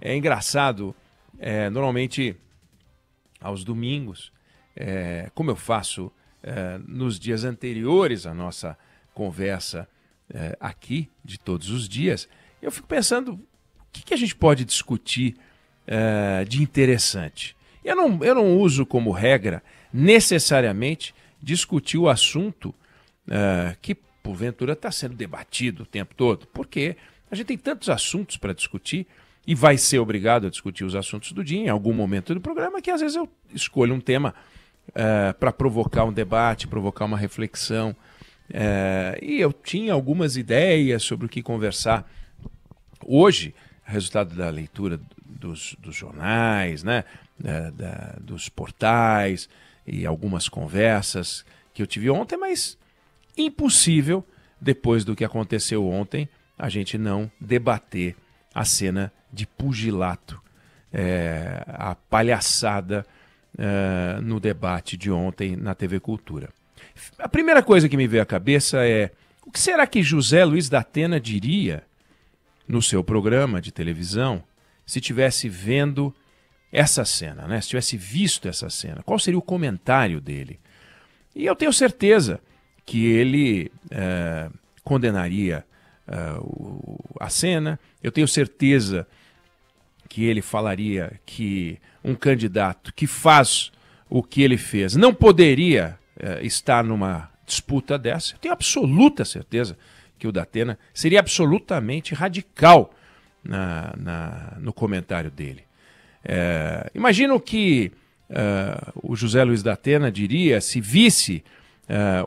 É engraçado, normalmente aos domingos, como eu faço nos dias anteriores à nossa conversa aqui, de todos os dias, eu fico pensando o que a gente pode discutir de interessante. Eu não uso como regra necessariamente discutir o assunto que porventura está sendo debatido o tempo todo, porque a gente tem tantos assuntos para discutir e vai ser obrigado a discutir os assuntos do dia em algum momento do programa, que às vezes eu escolho um tema para provocar um debate, provocar uma reflexão. E eu tinha algumas ideias sobre o que conversar. Hoje, resultado da leitura dos jornais, né, dos portais e algumas conversas que eu tive ontem, mas impossível, depois do que aconteceu ontem, a gente não debater a cena de pugilato, a palhaçada no debate de ontem na TV Cultura. A primeira coisa que me veio à cabeça é: o que será que José Luiz da Atena diria no seu programa de televisão se tivesse vendo essa cena, né? Se tivesse visto essa cena? Qual seria o comentário dele? E eu tenho certeza que ele condenaria a cena. Eu tenho certeza que ele falaria que um candidato que faz o que ele fez não poderia estar numa disputa dessa. Eu tenho absoluta certeza que o da Atena seria absolutamente radical no comentário dele. Imagino que o José Luiz da Atena diria, se visse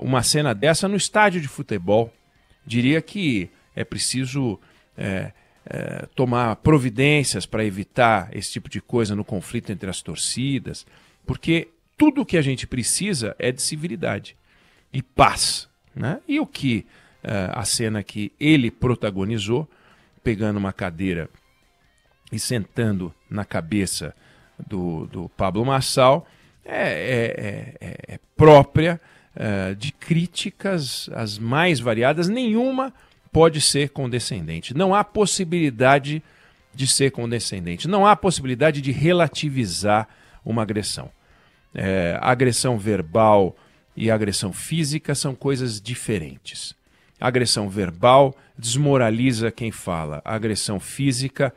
uma cena dessa no estádio de futebol, diria que é preciso tomar providências para evitar esse tipo de coisa no conflito entre as torcidas, porque tudo o que a gente precisa é de civilidade e paz, né? E o que a cena que ele protagonizou, pegando uma cadeira e sentando na cabeça do Pablo Marçal, é própria de críticas as mais variadas. Nenhuma pode ser condescendente. Não há possibilidade de ser condescendente. Não há possibilidade de relativizar uma agressão. A agressão verbal e a agressão física são coisas diferentes. A agressão verbal desmoraliza quem fala. A agressão física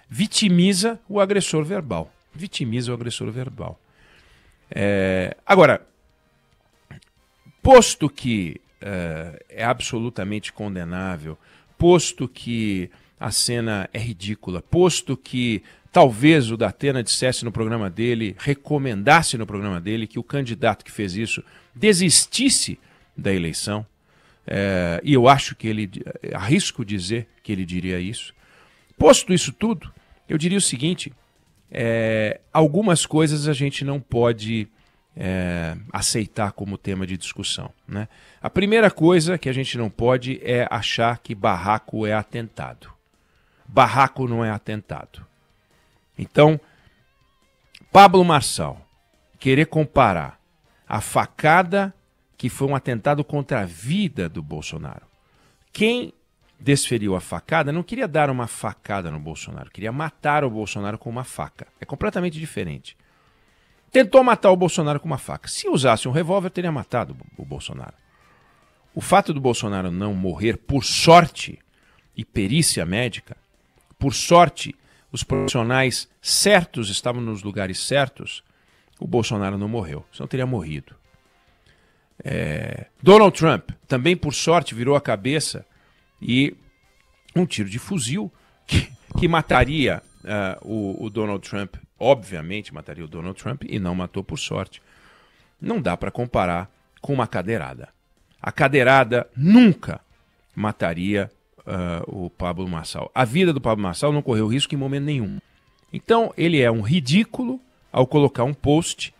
vitimiza o agressor verbal. Vitimiza o agressor verbal. Agora, posto que é absolutamente condenável, posto que a cena é ridícula, posto que talvez o da Atena dissesse no programa dele, recomendasse no programa dele que o candidato que fez isso desistisse da eleição, e eu acho que ele, arrisco dizer que ele diria isso. Posto isso tudo, eu diria o seguinte: algumas coisas a gente não pode aceitar como tema de discussão, né? A primeira coisa que a gente não pode é achar que barraco é atentado. Barraco não é atentado. Então, Pablo Marçal querer comparar a facada, que foi um atentado contra a vida do Bolsonaro. Quem desferiu a facada não queria dar uma facada no Bolsonaro, queria matar o Bolsonaro com uma faca. É completamente diferente. Tentou matar o Bolsonaro com uma faca. Se usasse um revólver, teria matado o Bolsonaro. O fato do Bolsonaro não morrer, por sorte e perícia médica, por sorte, os profissionais certos estavam nos lugares certos, o Bolsonaro não morreu, senão teria morrido. Donald Trump, também por sorte, virou a cabeça e um tiro de fuzil que mataria o Donald Trump, obviamente mataria o Donald Trump, e não matou por sorte. Não dá para comparar com uma cadeirada. A cadeirada nunca mataria o Pablo Marçal. A vida do Pablo Marçal não correu risco em momento nenhum. Então ele é um ridículo ao colocar um post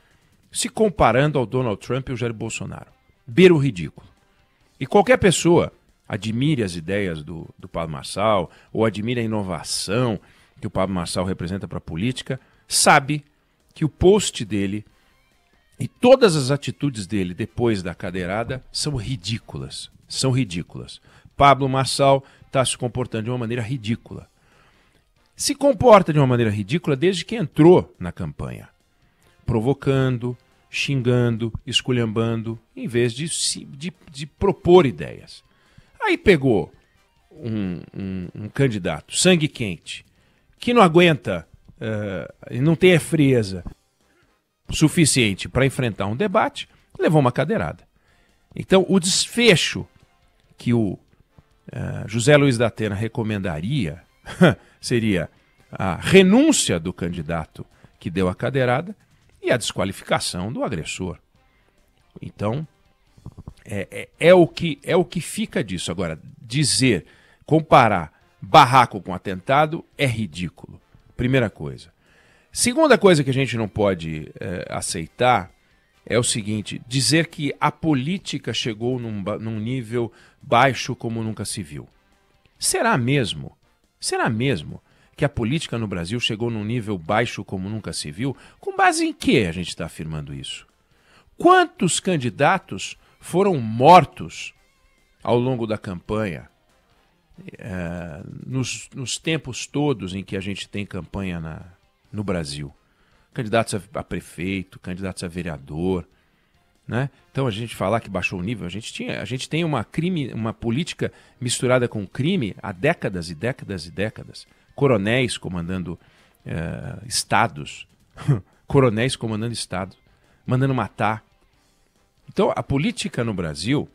se comparando ao Donald Trump e ao Jair Bolsonaro. Beira o ridículo. E qualquer pessoa admire as ideias do Pablo Marçal ou admire a inovação que o Pablo Marçal representa para a política, sabe que o post dele e todas as atitudes dele depois da cadeirada são ridículas. São ridículas. Pablo Marçal está se comportando de uma maneira ridícula. se comporta de uma maneira ridícula desde que entrou na campanha, provocando, xingando, esculhambando, em vez de propor ideias. Aí pegou um candidato, sangue quente, que não aguenta, não tem a frieza suficiente para enfrentar um debate, levou uma cadeirada. Então, o desfecho que o José Luiz da Atena recomendaria seria a renúncia do candidato que deu a cadeirada e a desqualificação do agressor. Então, é o que fica disso. Agora, comparar barraco com atentado é ridículo. Primeira coisa. Segunda coisa que a gente não pode aceitar é o seguinte, dizer que a política chegou num nível baixo como nunca se viu. Será mesmo? Será mesmo que a política no Brasil chegou num nível baixo como nunca se viu? Com base em que a gente está afirmando isso? Quantos candidatos foram mortos ao longo da campanha? Nos tempos todos em que a gente tem campanha no Brasil. Candidatos a prefeito, candidatos a vereador. Né? Então a gente falar que baixou o nível, a gente tem uma política misturada com crime há décadas e décadas e décadas. Coronéis comandando estados. Coronéis comandando estados. Mandando matar. Então a política no Brasil,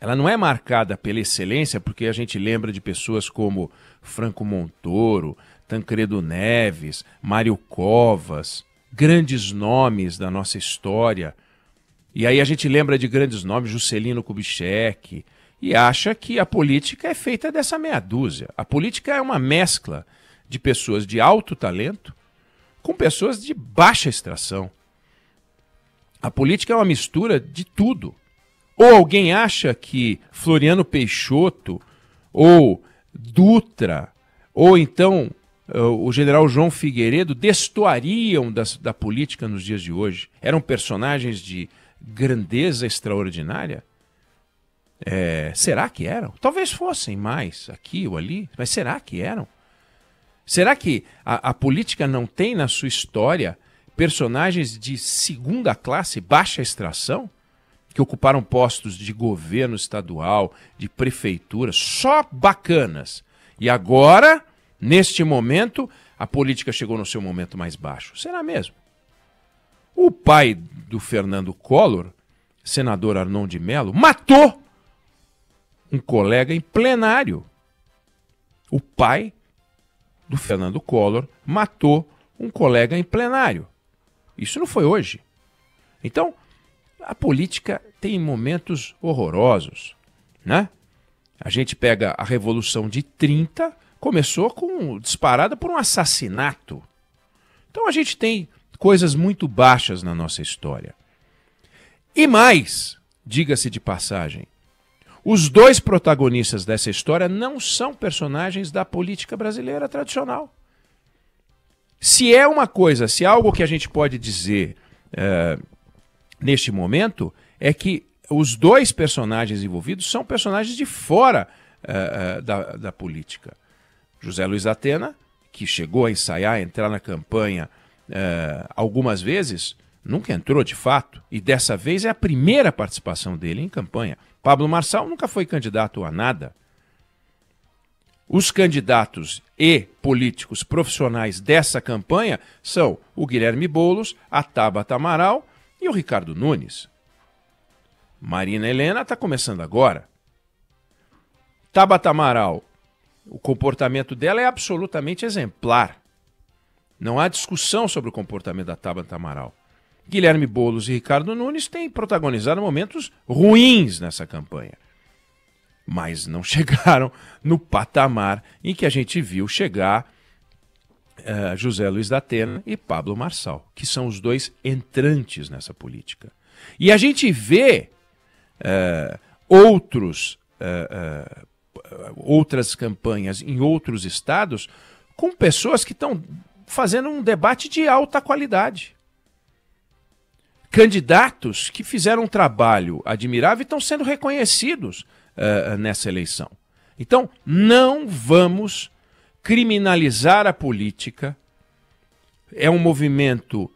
ela não é marcada pela excelência, porque a gente lembra de pessoas como Franco Montoro, Tancredo Neves, Mário Covas, grandes nomes da nossa história. E aí a gente lembra de grandes nomes, Juscelino Kubitschek, e acha que a política é feita dessa meia dúzia. A política é uma mescla de pessoas de alto talento com pessoas de baixa extração. A política é uma mistura de tudo. Ou alguém acha que Floriano Peixoto, ou Dutra, ou então o general João Figueiredo destoariam da política nos dias de hoje? Eram personagens de grandeza extraordinária? Será que eram? Talvez fossem mais aqui ou ali, mas será que eram? Será que a política não tem na sua história personagens de segunda classe, baixa extração, que ocuparam postos de governo estadual, de prefeitura, só bacanas? E agora, neste momento, a política chegou no seu momento mais baixo. Será mesmo? O pai do Fernando Collor, senador Arnon de Mello, matou um colega em plenário. O pai do Fernando Collor matou um colega em plenário. Isso não foi hoje. Então, a política tem momentos horrorosos, né? A gente pega a Revolução de 30, começou disparada por um assassinato. Então a gente tem coisas muito baixas na nossa história. E mais, diga-se de passagem, os dois protagonistas dessa história não são personagens da política brasileira tradicional. Se é uma coisa, se é algo que a gente pode dizer neste momento, é que os dois personagens envolvidos são personagens de fora da política. José Luiz da Atena, que chegou a ensaiar, a entrar na campanha algumas vezes, nunca entrou de fato. E dessa vez é a primeira participação dele em campanha. Pablo Marçal nunca foi candidato a nada. Os candidatos e políticos profissionais dessa campanha são o Guilherme Boulos, a Tabata Amaral e o Ricardo Nunes. Marina Helena está começando agora. Tabata Amaral, o comportamento dela é absolutamente exemplar. Não há discussão sobre o comportamento da Tabata Amaral. Guilherme Boulos e Ricardo Nunes têm protagonizado momentos ruins nessa campanha, mas não chegaram no patamar em que a gente viu chegar José Luiz da Atena e Pablo Marçal, que são os dois entrantes nessa política. E a gente vê outras campanhas em outros estados com pessoas que estão fazendo um debate de alta qualidade. Candidatos que fizeram um trabalho admirável e estão sendo reconhecidos nessa eleição. Então, não vamos criminalizar a política. É um movimento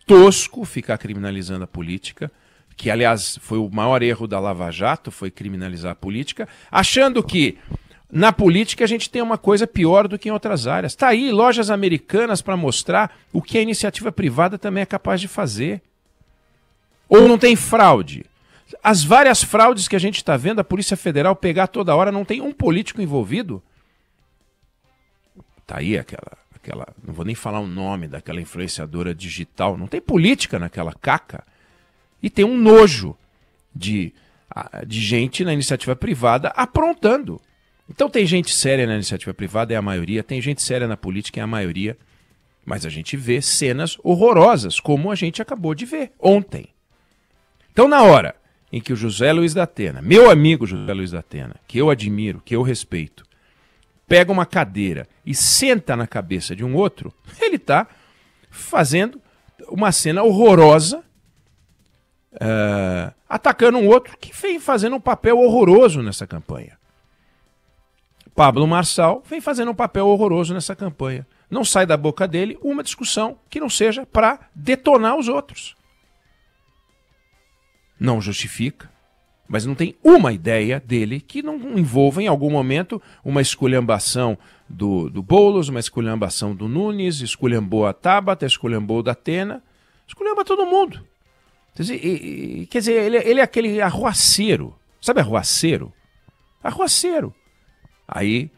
tosco ficar criminalizando a política, que, aliás, foi o maior erro da Lava Jato, foi criminalizar a política, achando que na política a gente tem uma coisa pior do que em outras áreas. Está aí lojas americanas para mostrar o que a iniciativa privada também é capaz de fazer. Ou não tem fraude. As várias fraudes que a gente está vendo, a Polícia Federal pegar toda hora, não tem um político envolvido. Está aí aquela, não vou nem falar o nome daquela influenciadora digital, não tem política naquela caca. E tem um nojo de gente na iniciativa privada aprontando. Então tem gente séria na iniciativa privada, é a maioria, tem gente séria na política, é a maioria, mas a gente vê cenas horrorosas, como a gente acabou de ver ontem. Então na hora em que o José Luiz da Atena, meu amigo José Luiz da Atena, que eu admiro, que eu respeito, pega uma cadeira e senta na cabeça de um outro, ele está fazendo uma cena horrorosa, atacando um outro que vem fazendo um papel horroroso nessa campanha. Pablo Marçal vem fazendo um papel horroroso nessa campanha. Não sai da boca dele uma discussão que não seja para detonar os outros. Não justifica, mas não tem uma ideia dele que não envolva em algum momento uma esculhambação do Boulos, uma esculhambação do Nunes, esculhambou a Tabata, esculhambou da Atena, esculhamba todo mundo. Quer dizer, ele é aquele arruaceiro. Sabe arruaceiro? Arruaceiro. Aí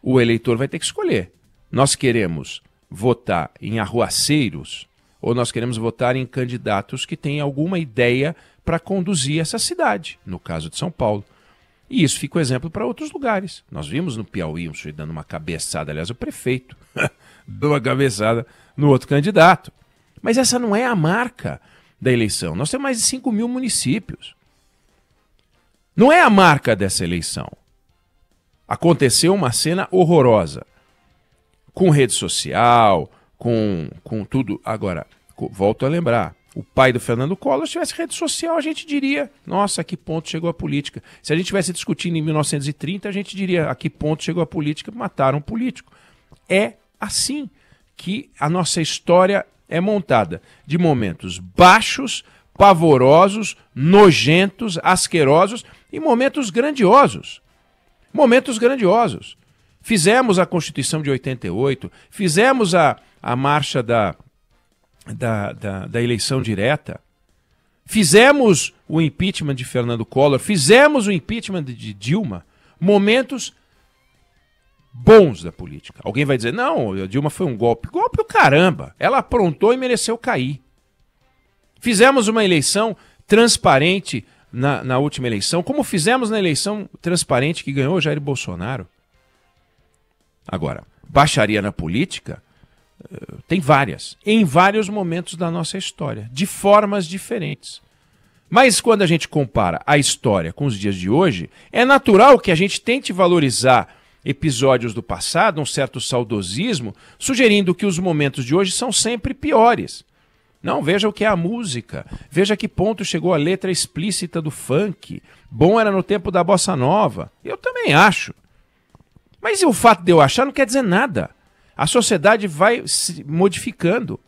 o eleitor vai ter que escolher. Nós queremos votar em arruaceiros ou nós queremos votar em candidatos que têm alguma ideia para conduzir essa cidade, no caso de São Paulo. E isso fica um exemplo para outros lugares. Nós vimos no Piauí um sujeito dando uma cabeçada, aliás, o prefeito deu uma cabeçada no outro candidato. Mas essa não é a marca da eleição. Nós temos mais de 5 mil municípios. Não é a marca dessa eleição. Aconteceu uma cena horrorosa, com rede social, com tudo. Agora, volto a lembrar, o pai do Fernando Collor, se tivesse rede social, a gente diria, nossa, a que ponto chegou a política. Se a gente estivesse discutindo em 1930, a gente diria, a que ponto chegou a política, mataram um político. É assim que a nossa história é montada, de momentos baixos, pavorosos, nojentos, asquerosos e momentos grandiosos. Momentos grandiosos. Fizemos a Constituição de 88, fizemos a marcha da eleição direta, fizemos o impeachment de Fernando Collor, fizemos o impeachment de Dilma. Momentos bons da política. Alguém vai dizer, não, a Dilma foi um golpe. Golpe o caramba. Ela aprontou e mereceu cair. Fizemos uma eleição transparente na última eleição, como fizemos na eleição transparente que ganhou Jair Bolsonaro. Agora, baixaria na política tem várias, em vários momentos da nossa história, de formas diferentes. Mas quando a gente compara a história com os dias de hoje, é natural que a gente tente valorizar episódios do passado, um certo saudosismo, sugerindo que os momentos de hoje são sempre piores. Não, veja o que é a música, veja a que ponto chegou a letra explícita do funk. Bom era no tempo da bossa nova. Eu também acho. Mas o fato de eu achar não quer dizer nada. A sociedade vai se modificando.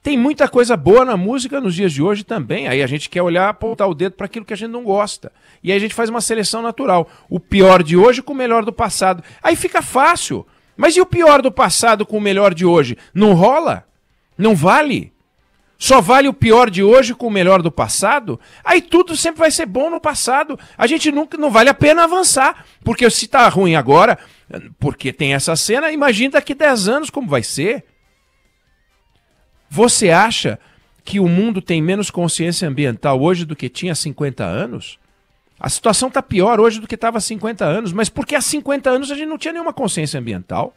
Tem muita coisa boa na música nos dias de hoje também. Aí a gente quer olhar, apontar o dedo para aquilo que a gente não gosta. E aí a gente faz uma seleção natural. O pior de hoje com o melhor do passado. Aí fica fácil. Mas e o pior do passado com o melhor de hoje? Não rola? Não vale? Só vale o pior de hoje com o melhor do passado? Aí tudo sempre vai ser bom no passado. A gente nunca, não vale a pena avançar. Porque se está ruim agora, porque tem essa cena, imagina daqui 10 anos como vai ser. Você acha que o mundo tem menos consciência ambiental hoje do que tinha há 50 anos? A situação está pior hoje do que estava há 50 anos. Mas porque há 50 anos a gente não tinha nenhuma consciência ambiental?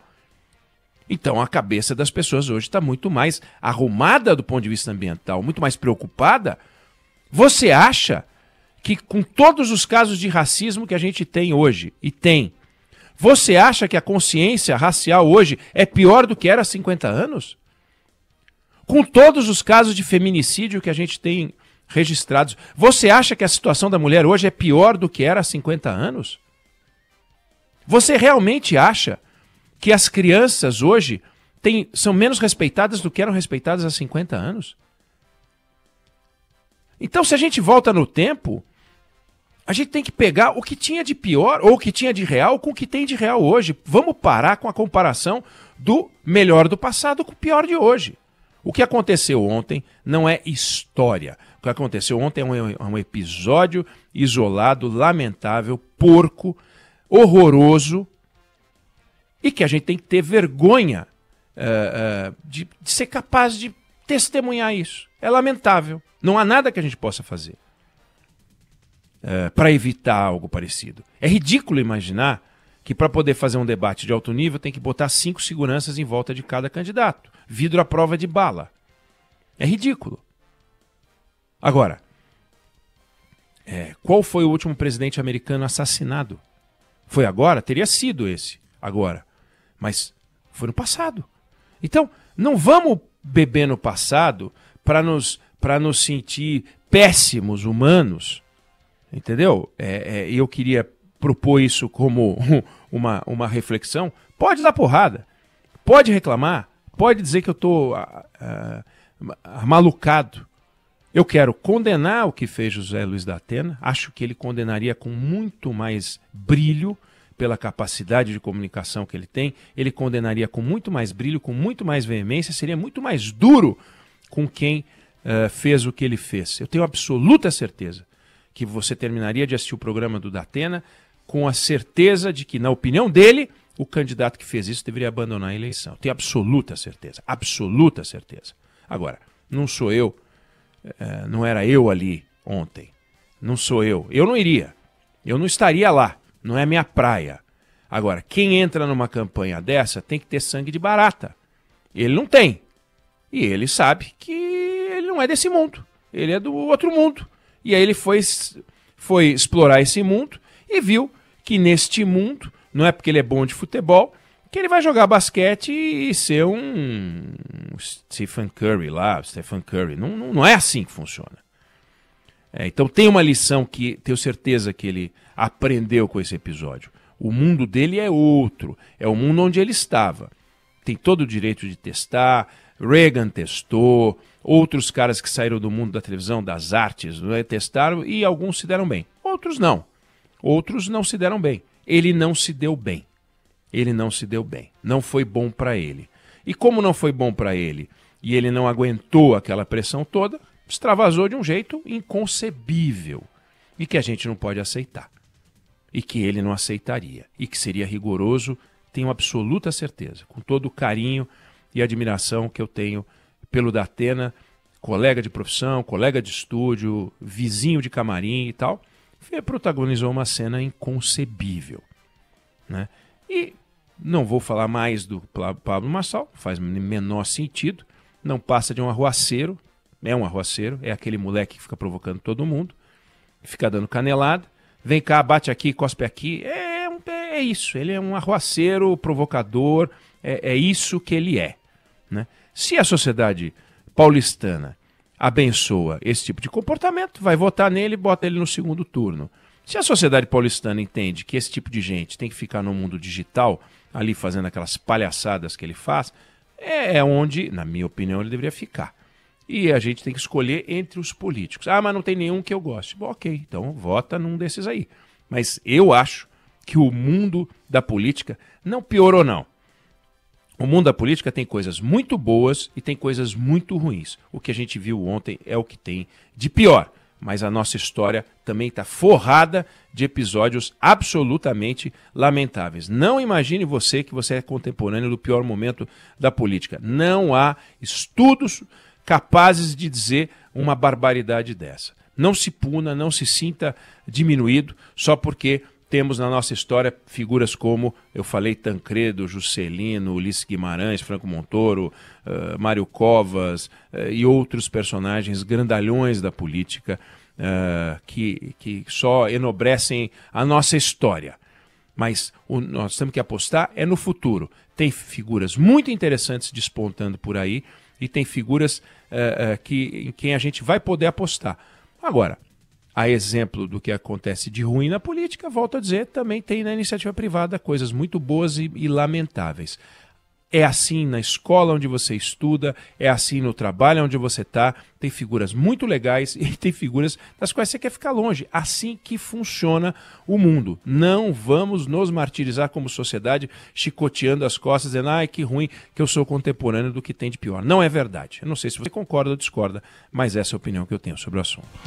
Então a cabeça das pessoas hoje está muito mais arrumada do ponto de vista ambiental, muito mais preocupada. Você acha que com todos os casos de racismo que a gente tem hoje, e tem, você acha que a consciência racial hoje é pior do que era há 50 anos? Com todos os casos de feminicídio que a gente tem registrados, você acha que a situação da mulher hoje é pior do que era há 50 anos? Você realmente acha que as crianças hoje são menos respeitadas do que eram respeitadas há 50 anos? Então, se a gente volta no tempo, a gente tem que pegar o que tinha de pior ou o que tinha de real com o que tem de real hoje. Vamos parar com a comparação do melhor do passado com o pior de hoje. O que aconteceu ontem não é história. O que aconteceu ontem é um episódio isolado, lamentável, porco, horroroso, e que a gente tem que ter vergonha de ser capaz de testemunhar isso. É lamentável. Não há nada que a gente possa fazer para evitar algo parecido. É ridículo imaginar que para poder fazer um debate de alto nível tem que botar 5 seguranças em volta de cada candidato. Vidro à prova de bala. É ridículo. Agora, qual foi o último presidente americano assassinado? Foi agora? Teria sido esse agora. Mas foi no passado. Então, não vamos beber no passado para nos sentir péssimos humanos. Entendeu? Eu queria propor isso como uma reflexão. Pode dar porrada, pode reclamar, pode dizer que eu estou malucado. Eu quero condenar o que fez José Luiz da Atena. Acho que ele condenaria com muito mais brilho pela capacidade de comunicação que ele tem. Ele condenaria com muito mais brilho, com muito mais veemência, seria muito mais duro com quem fez o que ele fez. Eu tenho absoluta certeza que você terminaria de assistir o programa do Datena com a certeza de que, na opinião dele, o candidato que fez isso deveria abandonar a eleição. Tenho absoluta certeza, absoluta certeza. Agora, não sou eu, não era eu ali ontem, não sou eu não iria, eu não estaria lá, não é minha praia. Agora, quem entra numa campanha dessa tem que ter sangue de barata. Ele não tem, e ele sabe que ele não é desse mundo, ele é do outro mundo. E aí ele foi explorar esse mundo e viu que neste mundo, não é porque ele é bom de futebol, que ele vai jogar basquete e ser um Stephen Curry lá, Stephen Curry. Não é assim que funciona. Então tem uma lição que tenho certeza que ele aprendeu com esse episódio. O mundo dele é outro, é o mundo onde ele estava. Tem todo o direito de testar, Reagan testou, outros caras que saíram do mundo da televisão, das artes, testaram e alguns se deram bem. Outros não. Outros não se deram bem. Ele não se deu bem. Ele não se deu bem. Não foi bom para ele. E como não foi bom para ele e ele não aguentou aquela pressão toda, extravasou de um jeito inconcebível e que a gente não pode aceitar. E que ele não aceitaria. E que seria rigoroso, tenho absoluta certeza, com todo o carinho e admiração que eu tenho pelo Datena, colega de profissão, colega de estúdio, vizinho de camarim e tal, protagonizou uma cena inconcebível, né? E não vou falar mais do Pablo Marçal, faz menor sentido, não passa de um arruaceiro, é aquele moleque que fica provocando todo mundo, fica dando canelada, vem cá, bate aqui, cospe aqui, é isso, ele é um arruaceiro, provocador, é isso que ele é, né? Se a sociedade paulistana abençoa esse tipo de comportamento, vai votar nele e bota ele no segundo turno. Se a sociedade paulistana entende que esse tipo de gente tem que ficar no mundo digital, ali fazendo aquelas palhaçadas que ele faz, é onde, na minha opinião, ele deveria ficar. E a gente tem que escolher entre os políticos. Ah, mas não tem nenhum que eu goste. Bom, ok, então vota num desses aí. Mas eu acho que o mundo da política não piorou, não. O mundo da política tem coisas muito boas e tem coisas muito ruins. O que a gente viu ontem é o que tem de pior. Mas a nossa história também está forrada de episódios absolutamente lamentáveis. Não imagine você que você é contemporâneo do pior momento da política. Não há estudos capazes de dizer uma barbaridade dessa. Não se puna, não se sinta diminuído só porque temos na nossa história figuras como, eu falei, Tancredo, Juscelino, Ulisses Guimarães, Franco Montoro, Mário Covas e outros personagens grandalhões da política que só enobrecem a nossa história. Mas nós temos que apostar no futuro. Tem figuras muito interessantes despontando por aí e tem figuras em quem a gente vai poder apostar. Agora, a exemplo do que acontece de ruim na política, volto a dizer, também tem na iniciativa privada coisas muito boas e lamentáveis. É assim na escola onde você estuda, é assim no trabalho onde você está. Tem figuras muito legais e tem figuras das quais você quer ficar longe. Assim que funciona o mundo. Não vamos nos martirizar como sociedade, chicoteando as costas, dizendo ai, que ruim que eu sou contemporâneo do que tem de pior. Não é verdade. Eu não sei se você concorda ou discorda, mas essa é a opinião que eu tenho sobre o assunto.